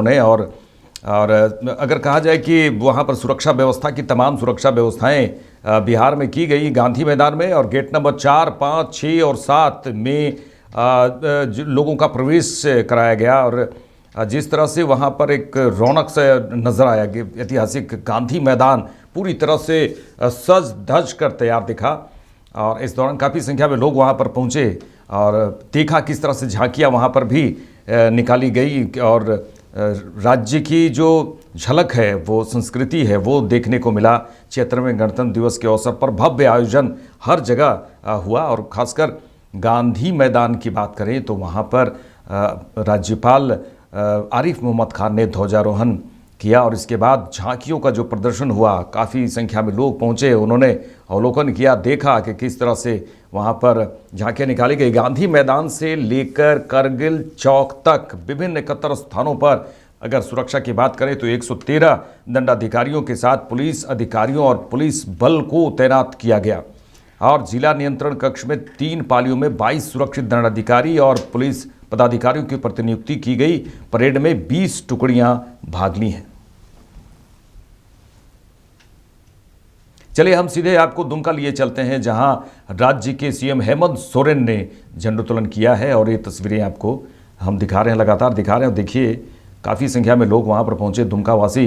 उन्होंने। और अगर कहा जाए कि वहाँ पर सुरक्षा व्यवस्था की तमाम सुरक्षा व्यवस्थाएं बिहार में की गई गांधी मैदान में, और गेट नंबर 4, 5, 6 और 7 में लोगों का प्रवेश कराया गया। और जिस तरह से वहाँ पर एक रौनक से नज़र आया कि ऐतिहासिक गांधी मैदान पूरी तरह से सज धज कर तैयार दिखा। और इस दौरान काफ़ी संख्या में लोग वहाँ पर पहुँचे और देखा किस तरह से झांकियाँ वहाँ पर भी निकाली गई। और राज्य की जो झलक है, वो संस्कृति है, वो देखने को मिला। 76वें गणतंत्र दिवस के अवसर पर भव्य आयोजन हर जगह हुआ। और ख़ासकर गांधी मैदान की बात करें तो वहाँ पर राज्यपाल आरिफ मोहम्मद खान ने ध्वजारोहण किया और इसके बाद झांकियों का जो प्रदर्शन हुआ, काफ़ी संख्या में लोग पहुंचे, उन्होंने अवलोकन किया, देखा कि किस तरह से वहां पर झांकियां निकाली गई। गांधी मैदान से लेकर करगिल चौक तक विभिन्न 71 स्थानों पर अगर सुरक्षा की बात करें तो 113 दंडाधिकारियों के साथ पुलिस अधिकारियों और पुलिस बल को तैनात किया गया। और जिला नियंत्रण कक्ष में 3 पालियों में 22 सुरक्षित दंडाधिकारी और पुलिस पदाधिकारियों की प्रतिनियुक्ति की गई। परेड में 20 टुकड़ियां भाग ली हैं। चलिए हम सीधे आपको दुमका लिए चलते हैं, जहां राज्य के सीएम हेमंत सोरेन ने झंडोत्तोलन किया है। और ये तस्वीरें आपको हम दिखा रहे हैं, लगातार दिखा रहे हैं। देखिए काफ़ी संख्या में लोग वहां पर पहुंचे। दुमका वासी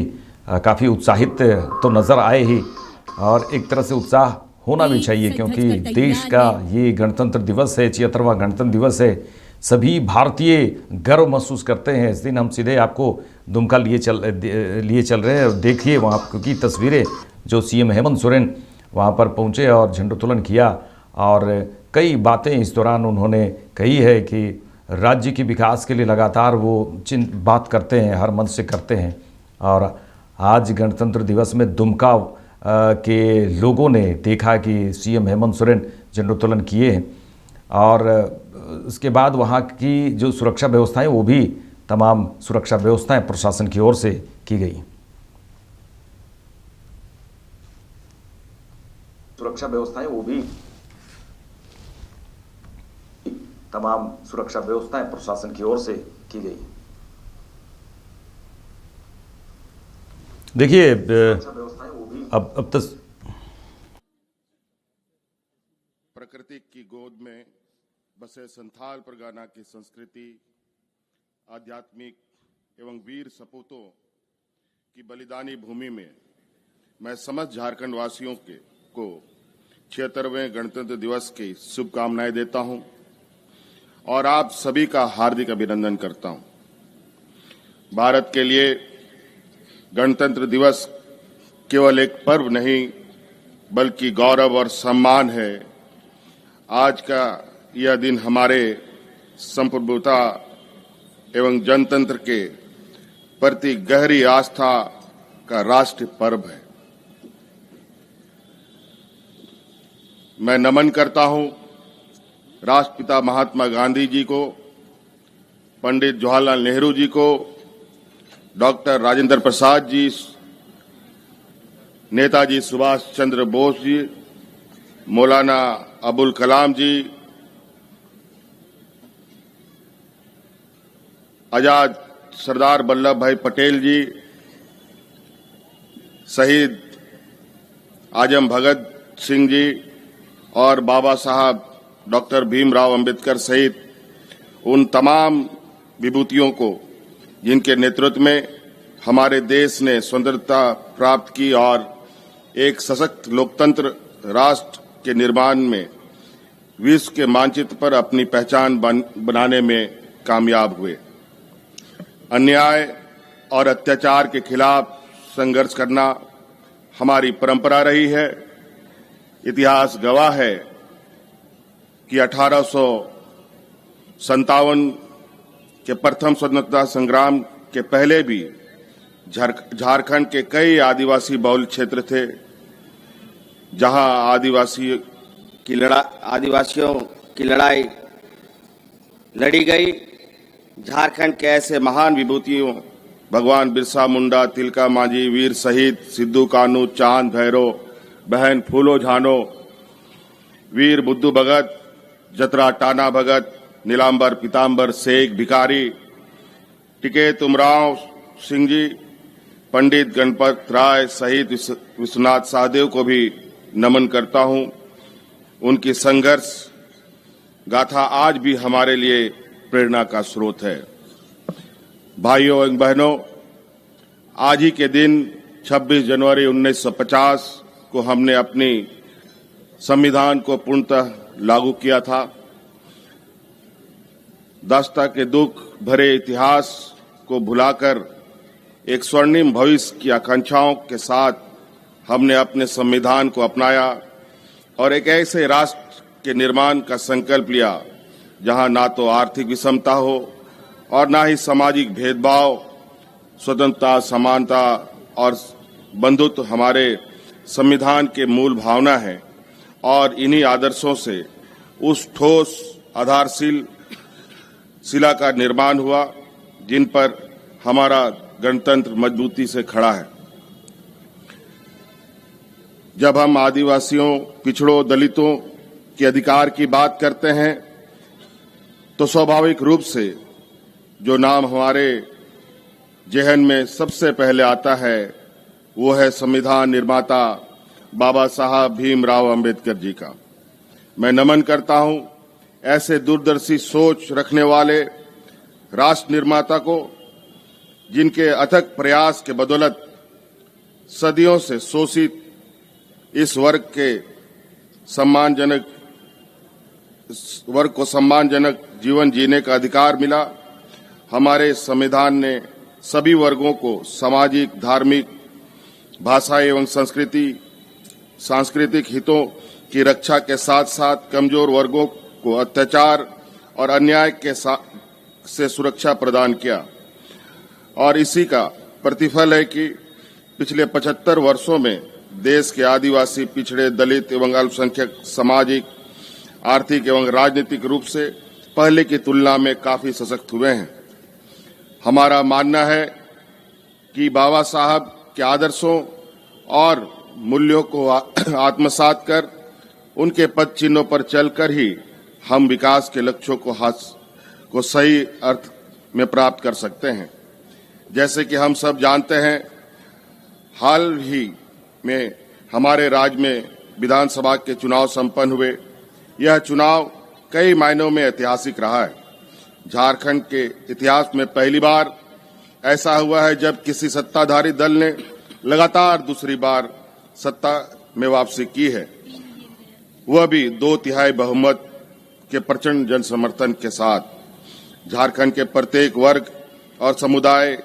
काफ़ी उत्साहित तो नज़र आए ही, और एक तरह से उत्साह होना भी चाहिए क्योंकि देश का ये गणतंत्र दिवस है, 76वां गणतंत्र दिवस है। सभी भारतीय गर्व महसूस करते हैं इस दिन। हम सीधे आपको दुमका लिए चल रहे हैं और देखिए वहाँ की तस्वीरें, जो सीएम हेमंत सोरेन वहाँ पर पहुँचे और झंडोत्तोलन किया। और कई बातें इस दौरान उन्होंने कही है कि राज्य के विकास के लिए लगातार वो बात करते हैं, हर मंच से करते हैं। और आज गणतंत्र दिवस में दुमका के लोगों ने देखा कि सीएम हेमंत सोरेन झंडोत्तोलन किए हैं। और उसके बाद वहाँ की जो सुरक्षा व्यवस्थाएं, वो भी तमाम सुरक्षा व्यवस्थाएं प्रशासन की ओर से की गई। सुरक्षा व्यवस्थाएं वो भी तमाम सुरक्षा व्यवस्थाएं प्रशासन की ओर से की गई। देखिए अब तक प्रकृति की गोद में बसे संथाल परगना की संस्कृति, आध्यात्मिक एवं वीर सपूतों की बलिदानी भूमि में मैं समस्त झारखंड वासियों को 76वें गणतंत्र दिवस की शुभकामनाएं देता हूं और आप सभी का हार्दिक अभिनंदन करता हूं। भारत के लिए गणतंत्र दिवस केवल एक पर्व नहीं बल्कि गौरव और सम्मान है। आज का यह दिन हमारे संप्रभुता एवं जनतंत्र के प्रति गहरी आस्था का राष्ट्रीय पर्व है। मैं नमन करता हूं राष्ट्रपिता महात्मा गांधी जी को, पंडित जवाहरलाल नेहरू जी को, डॉक्टर राजेंद्र प्रसाद जी, नेताजी सुभाष चंद्र बोस जी, मौलाना अबुल कलाम जी, आजाद सरदार वल्लभ भाई पटेल जी, शहीद आजम भगत सिंह जी और बाबा साहब डॉक्टर भीमराव अंबेडकर सहित उन तमाम विभूतियों को जिनके नेतृत्व में हमारे देश ने स्वतंत्रता प्राप्त की और एक सशक्त लोकतंत्र राष्ट्र के निर्माण में विश्व के मानचित्र पर अपनी पहचान बनाने में कामयाब हुए। अन्याय और अत्याचार के खिलाफ संघर्ष करना हमारी परंपरा रही है। इतिहास गवाह है कि 1857 के प्रथम स्वतंत्रता संग्राम के पहले भी झारखंड के कई आदिवासी बहुल क्षेत्र थे जहां आदिवासियों की लड़ाई लड़ी गई। झारखंड के ऐसे महान विभूतियों भगवान बिरसा मुंडा, तिलका मांझी, वीर शहीद सिद्धू कान्हू, चांद भैरव, बहन फूलो झानो, वीर बुद्धू भगत, जतरा टाना भगत, नीलांबर पीताम्बर शेख भिखारी, टिकेत उमराव, सिंह जी, पंडित गणपत राय सहित विश्वनाथ सहदेव को भी नमन करता हूं। उनकी संघर्ष गाथा आज भी हमारे लिए प्रेरणा का स्रोत है। भाइयों एवं बहनों, आज ही के दिन 26 जनवरी 1950 को हमने अपनी संविधान को पूर्णतः लागू किया था। दास्ता के दुख भरे इतिहास को भुलाकर एक स्वर्णिम भविष्य की आकांक्षाओं के साथ हमने अपने संविधान को अपनाया और एक ऐसे राष्ट्र के निर्माण का संकल्प लिया जहां ना तो आर्थिक विषमता हो और ना ही सामाजिक भेदभाव। स्वतंत्रता, समानता और बंधुत्व हमारे संविधान के मूल भावना है और इन्हीं आदर्शों से उस ठोस आधारशील शिला का निर्माण हुआ जिन पर हमारा गणतंत्र मजबूती से खड़ा है। जब हम आदिवासियों, पिछड़ों, दलितों के अधिकार की बात करते हैं तो स्वाभाविक रूप से जो नाम हमारे जेहन में सबसे पहले आता है वो है संविधान निर्माता बाबा साहब भीमराव अंबेडकर जी का। मैं नमन करता हूं ऐसे दूरदर्शी सोच रखने वाले राष्ट्र निर्माता को, जिनके अथक प्रयास के बदौलत सदियों से शोषित इस वर्ग को सम्मानजनक जीवन जीने का अधिकार मिला। हमारे संविधान ने सभी वर्गों को सामाजिक, धार्मिक, भाषा एवं सांस्कृतिक हितों की रक्षा के साथ साथ कमजोर वर्गों को अत्याचार और अन्याय से सुरक्षा प्रदान किया और इसी का प्रतिफल है कि पिछले 75 वर्षों में देश के आदिवासी, पिछड़े, दलित एवं अल्पसंख्यक सामाजिक, आर्थिक एवं राजनीतिक रूप से पहले की तुलना में काफी सशक्त हुए हैं। हमारा मानना है कि बाबा साहब के आदर्शों और मूल्यों को आत्मसात कर उनके पद चिन्हों पर चलकर ही हम विकास के लक्ष्यों को सही अर्थ में प्राप्त कर सकते हैं। जैसे कि हम सब जानते हैं, हाल ही में हमारे राज्य में विधानसभा के चुनाव संपन्न हुए। यह चुनाव कई मायनों में ऐतिहासिक रहा है। झारखंड के इतिहास में पहली बार ऐसा हुआ है जब किसी सत्ताधारी दल ने लगातार दूसरी बार सत्ता में वापसी की है, वह भी 2/3 बहुमत के प्रचंड जन समर्थन के साथ। झारखंड के प्रत्येक वर्ग और समुदाय,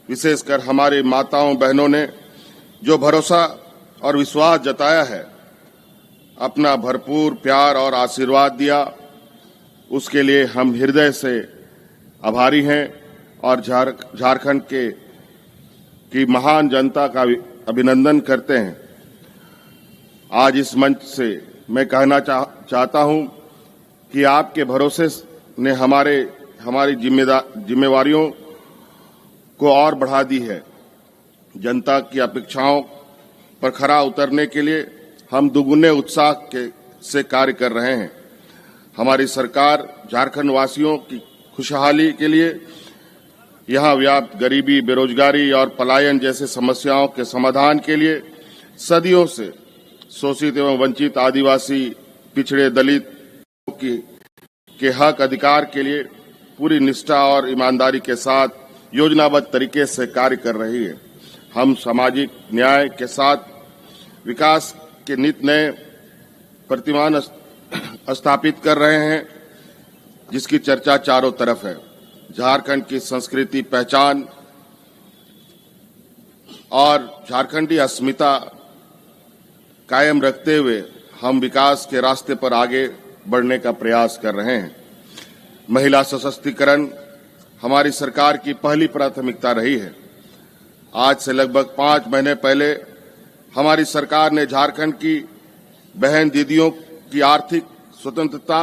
विशेषकर हमारे माताओं बहनों ने जो भरोसा और विश्वास जताया है, अपना भरपूर प्यार और आशीर्वाद दिया, उसके लिए हम हृदय से आभारी हैं और झारखंड की महान जनता का अभिनंदन करते हैं। आज इस मंच से मैं कहना चाहता हूं कि आपके भरोसे ने हमारी जिम्मेवारियों को और बढ़ा दी है। जनता की अपेक्षाओं पर खरा उतरने के लिए हम दुगुने उत्साह से कार्य कर रहे हैं। हमारी सरकार झारखंड वासियों की खुशहाली के लिए यहां व्याप्त गरीबी, बेरोजगारी और पलायन जैसे समस्याओं के समाधान के लिए सदियों से शोषित एवं वंचित आदिवासी, पिछड़े, दलित के हक अधिकार के लिए पूरी निष्ठा और ईमानदारी के साथ योजनाबद्ध तरीके से कार्य कर रही है। हम सामाजिक न्याय के साथ विकास के नित नए प्रतिमान स्थापित कर रहे हैं, जिसकी चर्चा चारों तरफ है। झारखंड की संस्कृति, पहचान और झारखंडी अस्मिता कायम रखते हुए हम विकास के रास्ते पर आगे बढ़ने का प्रयास कर रहे हैं। महिला सशक्तिकरण हमारी सरकार की पहली प्राथमिकता रही है। आज से लगभग 5 महीने पहले हमारी सरकार ने झारखंड की बहन दीदियों की आर्थिक स्वतंत्रता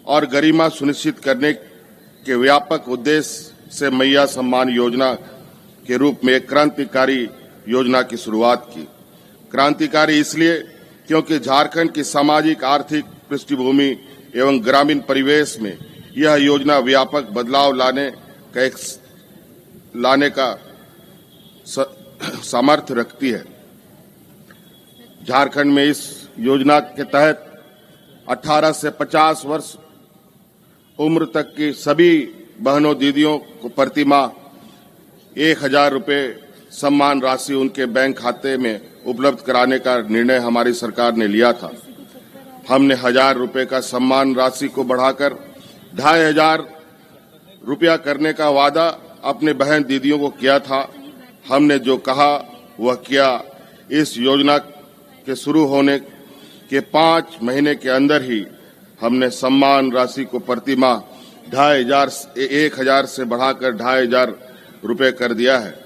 और गरिमा सुनिश्चित करने के व्यापक उद्देश्य से मैया सम्मान योजना के रूप में एक क्रांतिकारी योजना की शुरुआत की। क्रांतिकारी इसलिए क्योंकि झारखंड की सामाजिक, आर्थिक पृष्ठभूमि एवं ग्रामीण परिवेश में यह योजना व्यापक बदलाव लाने का एक लाने का सामर्थ्य रखती है। झारखंड में इस योजना के तहत 18 से 50 वर्ष उम्र तक की सभी बहनों दीदियों को प्रति माह 1,000 रुपये सम्मान राशि उनके बैंक खाते में उपलब्ध कराने का निर्णय हमारी सरकार ने लिया था। हमने 1,000 रुपये का सम्मान राशि को बढ़ाकर 2,500 रुपया करने का वादा अपने बहन दीदियों को किया था। हमने जो कहा वह किया। इस योजना के शुरू होने के 5 महीने के अंदर ही हमने सम्मान राशि को प्रति माह 1,000 से बढ़ाकर 2,500 रुपये कर दिया है।